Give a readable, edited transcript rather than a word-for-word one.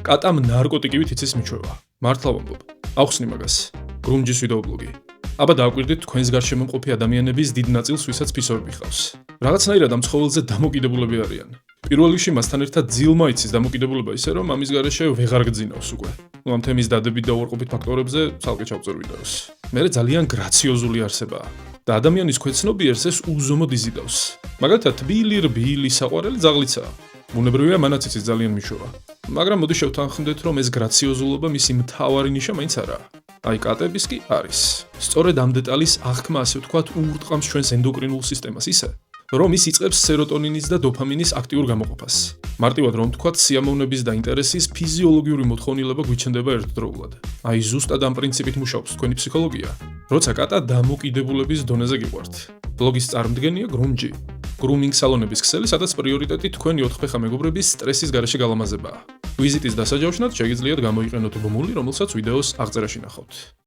კატამ ნარკოტიკივით იცის მიჩვევა. მართლა ვამბობ. ახსნი მაგას. გრუნჯის ვიდეობლოგი. აბა დააკვირდით თქვენს გარშემო მყოფი ადამიანების დიდ ნაწილს, ვისაც ფისოები ხავს. რაღაცნაირად ამ ცხოველზე დამოკიდებულები არიან. პირველ რიგში მასთან ერთად ძილმა იცის დამოკიდებულება ისე, რომ ამის გარეშე ვეღარ გძინავს უკვე. ამ თემის დადებით და უარყოფით ფაქტორებზე ცალკე ჩავწერ ვიდეოს. მერე ძალიან გრაციოზული არსებაა. და ადამიანის ქვეცნობიერს ეს უზომოდ იზიდავს. მაგალითად, თბილი, რბილი, საყვარელი ძაღლიცაა. ბუნებრივია, მანაც იცის ძალიან მიჩვევა. მაგრამ მოდი შევთანხმდეთ, რომ ეს გრაციოზულობა მისი მთავარი ნიშა მაინც არაა. აი კატების კი არის. სწორედ ამ დეტალის აღქმა, ასე ვთქვათ, უურტყამს ჩვენს ენდოკრინულ სისტემას ისე, რომ ის იწყებს სეროტონინის და დოფამინის აქტიურ გამოყოფას. მარტივად რომ ვთქვათ, სიამოვნების და ინტერესის ფიზიოლოგიური მოთხოვნილება გვიჩნდება ერთდროულად. აი ზუსტად ამ პრინციპით მუშაობს თქვენი ფსიქოლოგია. როცა კატა დამოკიდებულების დონეზე გიყვართ. ბლოგის წარმდგენია გრუნჯი. გრუმინგ სალონების ქსელი, სადაც პრიორიტეტი თქვენი 4 მეგობრების სტრესის გარეშე გალამაზებაა. ვიზიტის დასაჯავრშნად შეგიძლიათ გამოიყენოთ ბმული, რომელსაც ვიდეოს აღწერაში ნახავთ.